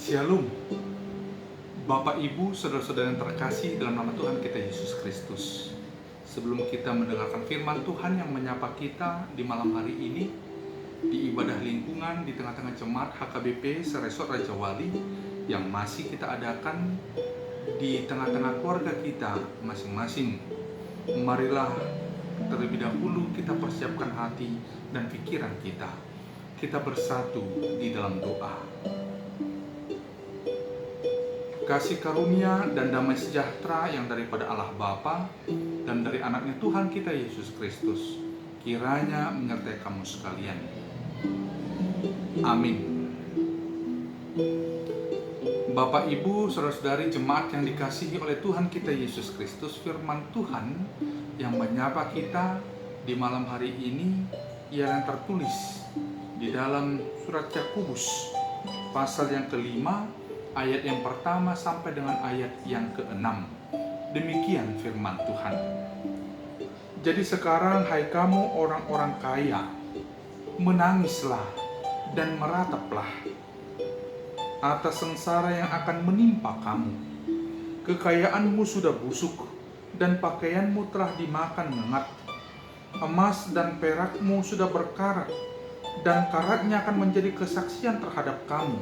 Shalom, Bapak Ibu, saudara-saudara yang terkasih dalam nama Tuhan kita Yesus Kristus. Sebelum kita mendengarkan firman Tuhan yang menyapa kita di malam hari ini, di ibadah lingkungan di tengah-tengah jemaat HKBP Seresot Raja Wali yang masih kita adakan di tengah-tengah keluarga kita masing-masing, marilah terlebih dahulu kita persiapkan hati dan pikiran kita. Kita bersatu di dalam doa. Kasih karunia dan damai sejahtera yang daripada Allah Bapa dan dari anaknya Tuhan kita Yesus Kristus kiranya menyertai kamu sekalian. Amin. Bapak, Ibu, saudara-saudari jemaat yang dikasihi oleh Tuhan kita Yesus Kristus, firman Tuhan yang menyapa kita di malam hari ini ialah yang tertulis di dalam surat Yakobus pasal yang kelima, ayat yang pertama sampai dengan ayat yang keenam. Demikian firman Tuhan. Jadi sekarang hai kamu orang-orang kaya, menangislah dan merataplah atas sengsara yang akan menimpa kamu. Kekayaanmu sudah busuk dan pakaianmu telah dimakan ngengat. Emas dan perakmu sudah berkarat dan karatnya akan menjadi kesaksian terhadap kamu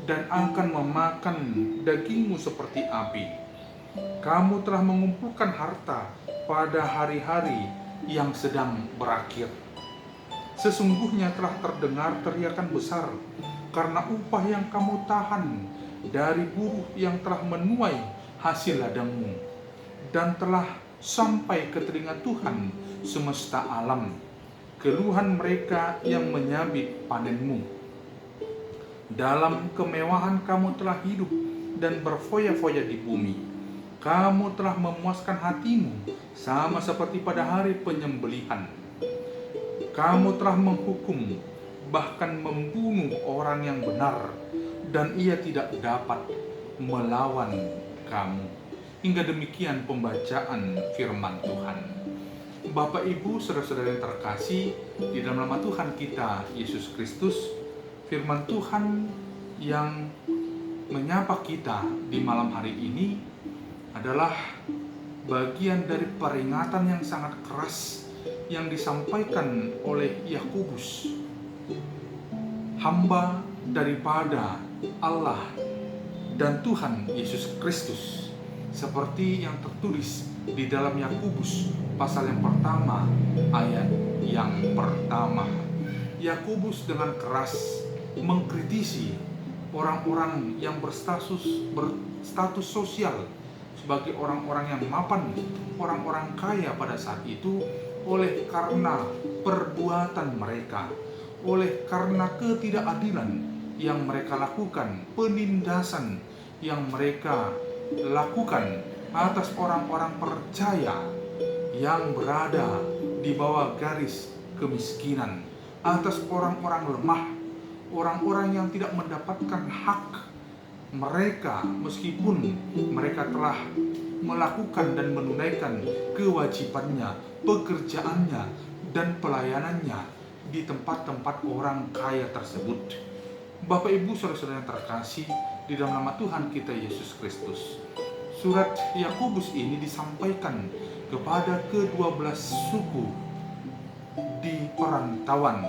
dan akan memakan dagingmu seperti api. Kamu telah mengumpulkan harta pada hari-hari yang sedang berakhir. Sesungguhnya telah terdengar teriakan besar karena upah yang kamu tahan dari buruh yang telah menuai hasil ladangmu, dan telah sampai ke telinga Tuhan semesta alam keluhan mereka yang menyabit panenmu. Dalam kemewahan kamu telah hidup dan berfoya-foya di bumi. Kamu telah memuaskan hatimu sama seperti pada hari penyembelihan. Kamu telah menghukum, bahkan membunuh orang yang benar, dan ia tidak dapat melawan kamu. Hingga demikian pembacaan firman Tuhan. Bapak, Ibu, saudara-saudara yang terkasih di dalam nama Tuhan kita Yesus Kristus, firman Tuhan yang menyapa kita di malam hari ini adalah bagian dari peringatan yang sangat keras yang disampaikan oleh Yakobus, hamba daripada Allah dan Tuhan Yesus Kristus, seperti yang tertulis di dalam Yakobus pasal yang pertama ayat yang pertama. Yakobus dengan keras mengkritisi orang-orang yang berstatus sosial sebagai orang-orang yang mapan, orang-orang kaya pada saat itu, oleh karena perbuatan mereka, oleh karena ketidakadilan yang mereka lakukan, penindasan yang mereka lakukan atas orang-orang percaya yang berada di bawah garis kemiskinan, atas orang-orang lemah, orang-orang yang tidak mendapatkan hak mereka meskipun mereka telah melakukan dan menunaikan kewajibannya, pekerjaannya, dan pelayanannya di tempat-tempat orang kaya tersebut. Bapak, Ibu, saudara-saudara yang terkasih di dalam nama Tuhan kita Yesus Kristus, surat Yakobus ini disampaikan kepada ke-12 suku di perantauan,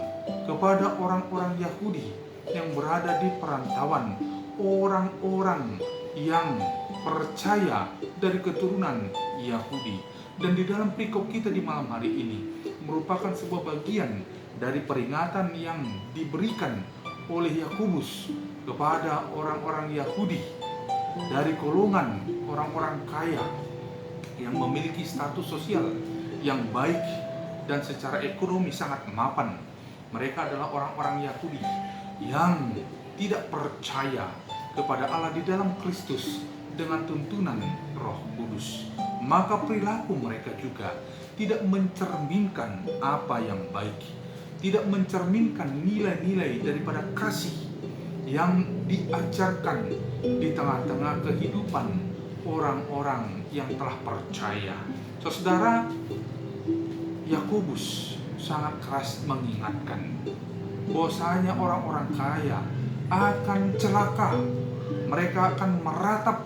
kepada orang-orang Yahudi yang berada di perantauan, orang-orang yang percaya dari keturunan Yahudi. Dan di dalam perikop kita di malam hari ini merupakan sebuah bagian dari peringatan yang diberikan oleh Yakobus kepada orang-orang Yahudi dari golongan orang-orang kaya yang memiliki status sosial yang baik dan secara ekonomi sangat mapan. Mereka adalah orang-orang Yahudi yang tidak percaya kepada Allah di dalam Kristus dengan tuntunan Roh Kudus. Maka perilaku mereka juga tidak mencerminkan apa yang baik, tidak mencerminkan nilai-nilai daripada kasih yang diajarkan di tengah-tengah kehidupan orang-orang yang telah percaya. Saudara, Yakobus sangat keras mengingatkan bahwasanya orang-orang kaya akan celaka Mereka akan meratap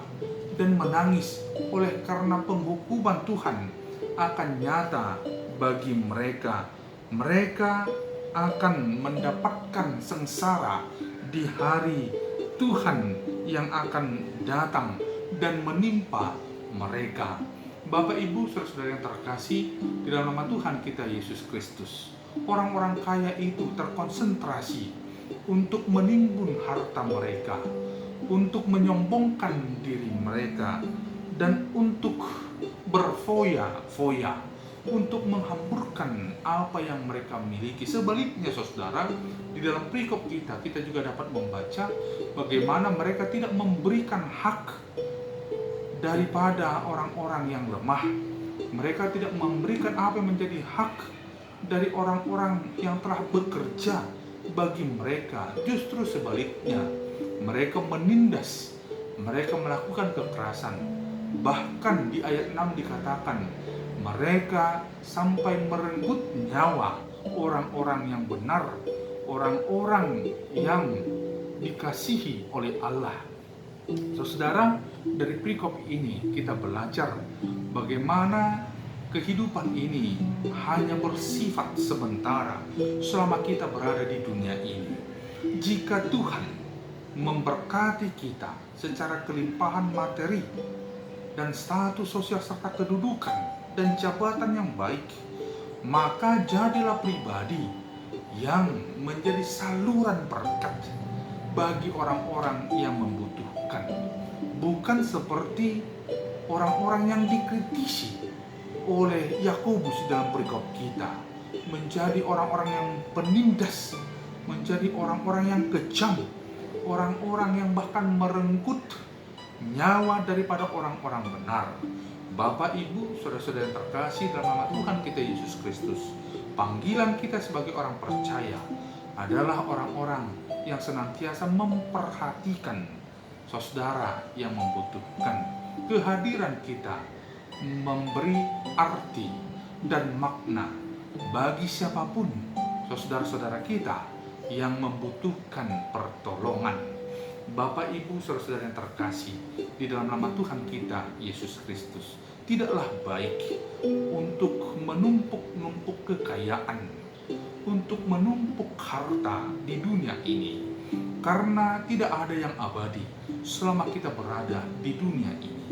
dan menangis oleh karena penghukuman Tuhan akan nyata bagi mereka. Mereka akan mendapatkan sengsara di hari Tuhan yang akan datang dan menimpa mereka. Bapak, Ibu, saudara-saudara yang terkasih di dalam nama Tuhan kita Yesus Kristus, orang-orang kaya itu terkonsentrasi untuk menimbun harta mereka, untuk menyombongkan diri mereka, dan untuk berfoya-foya, untuk menghamburkan apa yang mereka miliki. Sebaliknya, saudara, di dalam perikop kita juga dapat membaca bagaimana mereka tidak memberikan hak daripada orang-orang yang lemah. Mereka tidak memberikan apa yang menjadi hak dari orang-orang yang telah bekerja bagi mereka. Justru sebaliknya, mereka menindas, mereka melakukan kekerasan. Bahkan di ayat 6 dikatakan, mereka sampai merenggut nyawa orang-orang yang benar, orang-orang yang dikasihi oleh Allah. Saudara, dari perikop ini kita belajar bagaimana kehidupan ini hanya bersifat sementara selama kita berada di dunia ini. Jika Tuhan memberkati kita secara kelimpahan materi dan status sosial serta kedudukan dan jabatan yang baik, maka jadilah pribadi yang menjadi saluran berkat bagi orang-orang yang membutuhkan. Bukan seperti orang-orang yang dikritisi oleh Yakobus dalam perikop kita, menjadi orang-orang yang penindas, menjadi orang-orang yang kejam, orang-orang yang bahkan merenggut nyawa daripada orang-orang benar. Bapak, Ibu, saudara-saudara yang terkasih dalam nama Tuhan kita Yesus Kristus, panggilan kita sebagai orang percaya adalah orang-orang yang senantiasa memperhatikan saudara yang membutuhkan. Kehadiran kita memberi arti dan makna bagi siapapun saudara-saudara kita yang membutuhkan pertolongan. Bapak, Ibu, saudara-saudara yang terkasih di dalam nama Tuhan kita Yesus Kristus, tidaklah baik untuk menumpuk-numpuk kekayaan, untuk menumpuk harta di dunia ini, karena tidak ada yang abadi selama kita berada di dunia ini.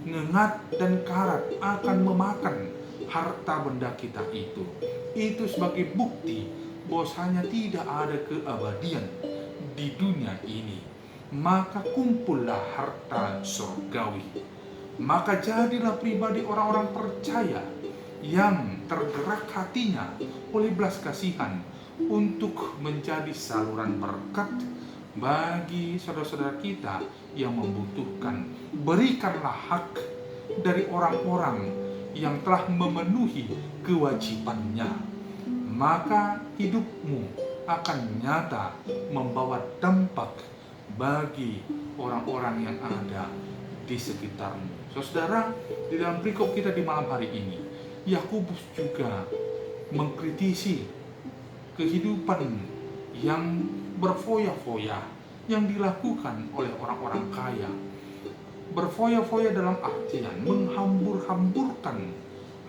Ngengat dan karat akan memakan harta benda kita itu. Itu sebagai bukti bahwasanya tidak ada keabadian di dunia ini. Maka kumpullah harta surgawi. Maka jadilah pribadi orang-orang percaya yang tergerak hatinya oleh belas kasihan untuk menjadi saluran berkat bagi saudara-saudara kita yang membutuhkan. Berikanlah hak dari orang-orang yang telah memenuhi kewajibannya, maka hidupmu akan nyata membawa dampak bagi orang-orang yang ada di sekitarmu. Saudara, di dalam perikop kita di malam hari ini, Yakobus juga mengkritisi kehidupan yang berfoya-foya yang dilakukan oleh orang-orang kaya. Berfoya-foya dalam artian menghambur-hamburkan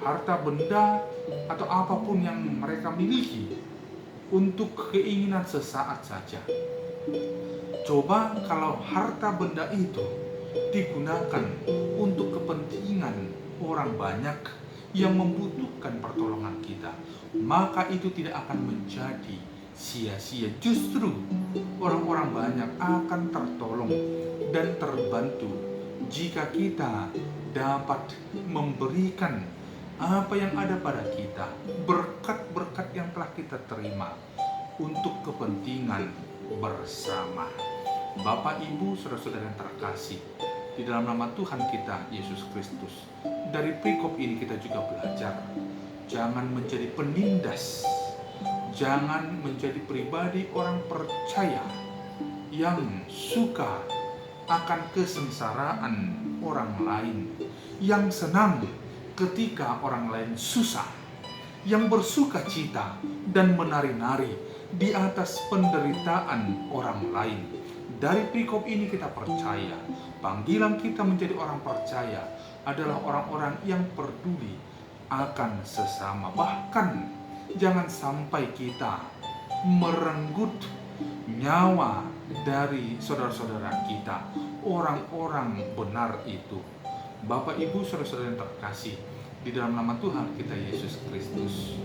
harta benda atau apapun yang mereka miliki untuk keinginan sesaat saja. Coba kalau harta benda itu digunakan untuk kepentingan orang banyak yang membutuhkan pertolongan kita, maka itu tidak akan menjadi sia-sia. Justru orang-orang banyak akan tertolong dan terbantu jika kita dapat memberikan apa yang ada pada kita, berkat-berkat yang telah kita terima untuk kepentingan bersama. Bapak, Ibu, saudara-saudara yang terkasih di dalam nama Tuhan kita Yesus Kristus, dari perikop ini kita juga belajar jangan menjadi penindas, jangan menjadi pribadi orang percaya yang suka akan kesengsaraan orang lain, yang senang ketika orang lain susah, yang bersuka cita dan menari-nari di atas penderitaan orang lain. Dari perikop ini kita percaya, panggilan kita menjadi orang percaya adalah orang-orang yang peduli akan sesama. Bahkan jangan sampai kita merenggut nyawa dari saudara-saudara kita, orang-orang benar itu. Bapak, Ibu, saudara-saudara yang terkasih di dalam nama Tuhan kita Yesus Kristus,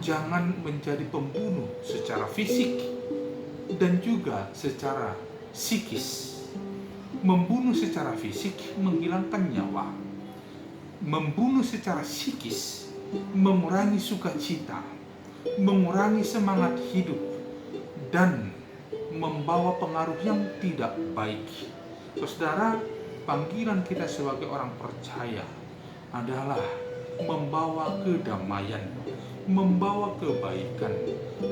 jangan menjadi pembunuh secara fisik dan juga secara psikis. Membunuh secara fisik menghilangkan nyawa, membunuh secara psikis mengurangi sukacita, mengurangi semangat hidup, dan membawa pengaruh yang tidak baik. Saudara, panggilan kita sebagai orang percaya adalah membawa kedamaian, membawa kebaikan,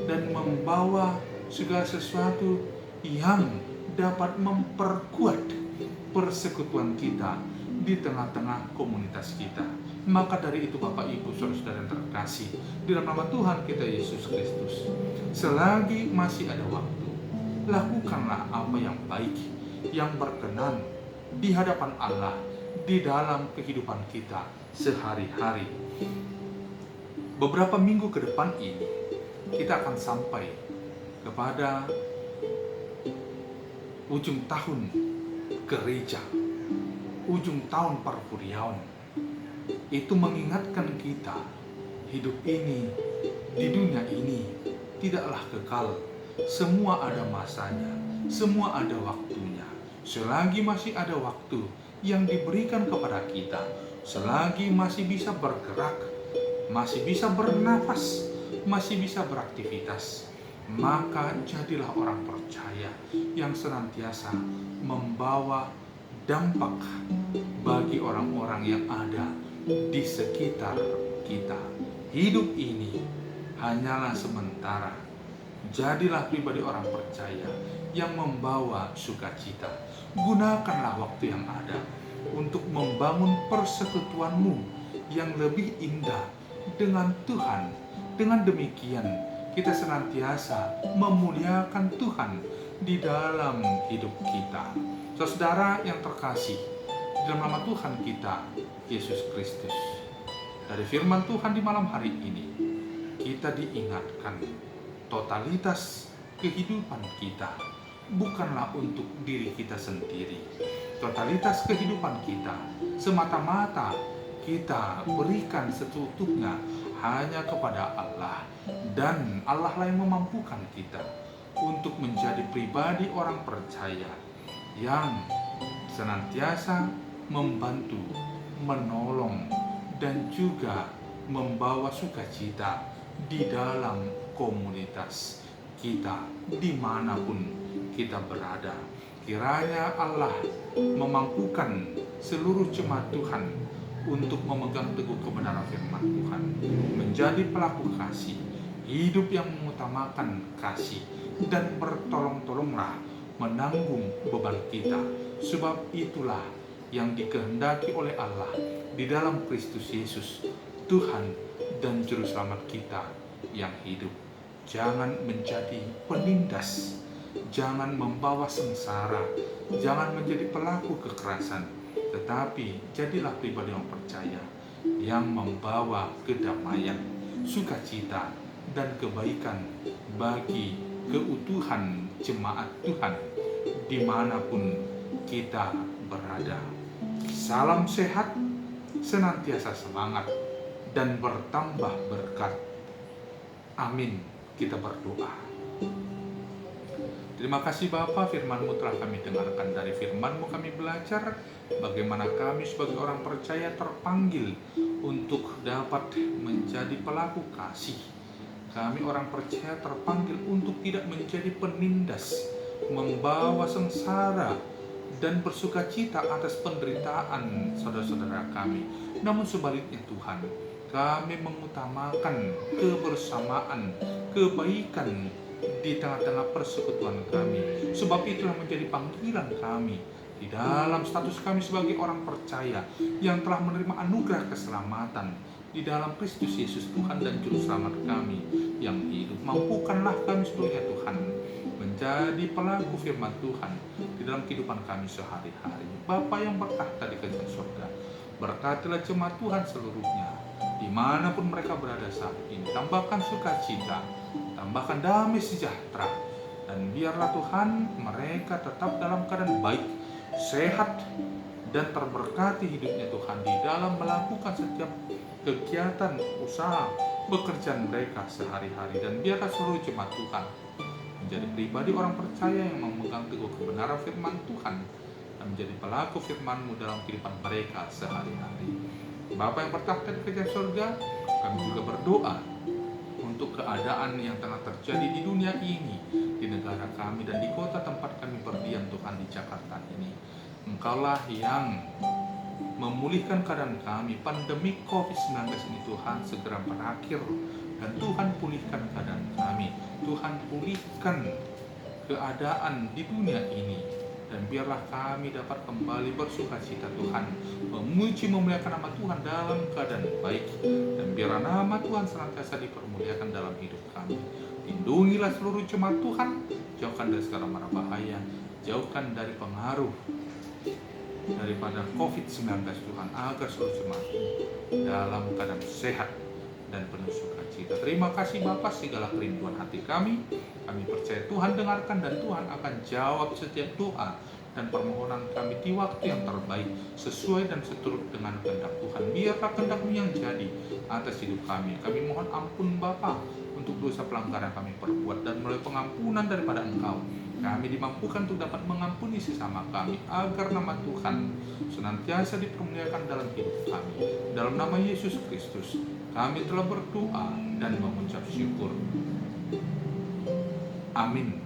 dan membawa segala sesuatu yang dapat memperkuat persekutuan kita di tengah-tengah komunitas kita. Maka dari itu Bapak, Ibu, saudara-saudara yang terkasih di dalam nama Tuhan kita Yesus Kristus, selagi masih ada waktu, lakukanlah apa yang baik, yang berkenan di hadapan Allah di dalam kehidupan kita sehari-hari. Beberapa minggu ke depan ini kita akan sampai kepada ujung tahun gereja, ujung tahun perpurian. Itu mengingatkan kita, hidup ini di dunia ini tidaklah kekal. Semua ada masanya, semua ada waktunya. Selagi masih ada waktu yang diberikan kepada kita, selagi masih bisa bergerak, masih bisa bernapas, masih bisa beraktivitas, maka jadilah orang percaya yang senantiasa membawa dampak bagi orang-orang yang ada di sekitar kita. Hidup ini hanyalah sementara. Jadilah pribadi orang percaya yang membawa sukacita. Gunakanlah waktu yang ada untuk membangun persekutuanmu yang lebih indah dengan Tuhan. Dengan demikian kita senantiasa memuliakan Tuhan di dalam hidup kita. Saudara yang terkasih, dalam nama Tuhan kita Yesus Kristus, dari firman Tuhan di malam hari ini kita diingatkan, totalitas kehidupan kita bukanlah untuk diri kita sendiri. Totalitas kehidupan kita semata-mata kita berikan seutuhnya hanya kepada Allah, dan Allah lah yang memampukan kita untuk menjadi pribadi orang percaya yang senantiasa membantu, menolong, dan juga membawa sukacita di dalam komunitas kita dimanapun kita berada. Kiranya Allah memampukan seluruh jemaat Tuhan untuk memegang teguh kebenaran firman Tuhan, menjadi pelaku kasih, hidup yang mengutamakan kasih, dan bertolong-tolonglah menanggung beban kita, sebab itulah yang dikehendaki oleh Allah di dalam Kristus Yesus, Tuhan dan Juru Selamat kita yang hidup. Jangan menjadi penindas, jangan membawa sengsara, jangan menjadi pelaku kekerasan, tetapi jadilah pribadi yang percaya yang membawa kedamaian, sukacita, dan kebaikan bagi keutuhan jemaat Tuhan dimanapun kita berada. Salam sehat, senantiasa semangat, dan bertambah berkat. Amin. Kita berdoa. Terima kasih Bapa, firman-Mu telah kami dengarkan. Dari firman-Mu kami belajar bagaimana kami sebagai orang percaya terpanggil untuk dapat menjadi pelaku kasih. Kami orang percaya terpanggil untuk tidak menjadi penindas, membawa sengsara dan bersukacita atas penderitaan saudara-saudara kami. Namun sebaliknya Tuhan, kami mengutamakan kebersamaan, kebaikan di tengah-tengah persekutuan kami. Sebab itulah menjadi panggilan kami di dalam status kami sebagai orang percaya yang telah menerima anugerah keselamatan di dalam Kristus Yesus, Tuhan dan Juru Selamat kami yang hidup. Mampukanlah kami seluruhnya Tuhan menjadi menjadi pelaku firman Tuhan di dalam kehidupan kami sehari-hari. Bapa yang bertahta di kerajaan surga, berkatilah jemaat Tuhan seluruhnya, dimanapun mereka berada saat ini. Tambahkan sukacita, tambahkan damai sejahtera, dan biarlah Tuhan mereka tetap dalam keadaan baik, sehat, dan terberkati hidupnya Tuhan di dalam melakukan setiap kegiatan, usaha, pekerjaan mereka sehari-hari. Dan biarlah seluruh jemaat Tuhan menjadi pribadi orang percaya yang memegang teguh kebenaran firman Tuhan dan menjadi pelaku firman-Mu dalam kehidupan mereka sehari-hari. Bapa yang bertahta di kerajaan surga, kami juga berdoa untuk keadaan yang tengah terjadi di dunia ini, di negara kami dan di kota tempat kami berdiam Tuhan, di Jakarta ini. Engkaulah yang memulihkan keadaan kami. Pandemi COVID-19 ini Tuhan segera berakhir, dan Tuhan pulihkan keadaan kami. Tuhan pulihkan keadaan di dunia ini, dan biarlah kami dapat kembali bersukacita Tuhan, memuji memuliakan nama Tuhan dalam keadaan baik, dan biarlah nama Tuhan senantiasa dipermuliakan dalam hidup kami. Lindungilah seluruh jemaat Tuhan, jauhkan dari segala mara bahaya, jauhkan dari pengaruh daripada COVID-19 Tuhan, agar seluruh jemaat dalam keadaan sehat dan penuh sukacita. Terima kasih Bapa, segala kerinduan hati kami percaya Tuhan dengarkan, dan Tuhan akan jawab setiap doa dan permohonan kami di waktu yang terbaik, sesuai dan seturut dengan kehendak Tuhan. Biarlah kehendak-Mu yang jadi atas hidup kami. Kami mohon ampun Bapa untuk dosa pelanggaran kami perbuat, dan melalui pengampunan daripada Engkau kami dimampukan untuk dapat mengampuni sesama kami, agar nama Tuhan senantiasa dipermuliakan dalam hidup kami. Dalam nama Yesus Kristus kami telah berdoa dan mengucap syukur. Amin.